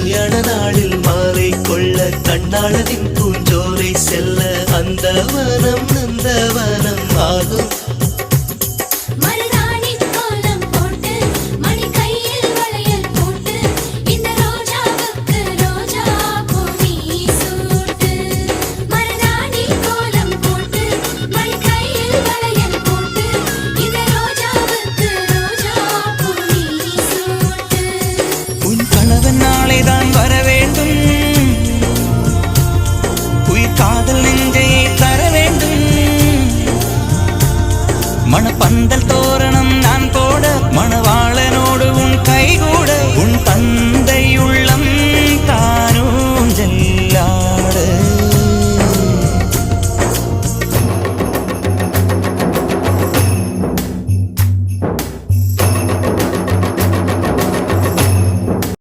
கல்யாண நாளில் மாலை கொள்ள கண்ணாளனின் பூஞ்சோலை செல்ல அந்த வனம் நந்தவனம் ஆகும். நாளைதான் வர வேண்டும், உயிர் காதல் நெஞ்சையை தர வேண்டும். மணப்பந்தல்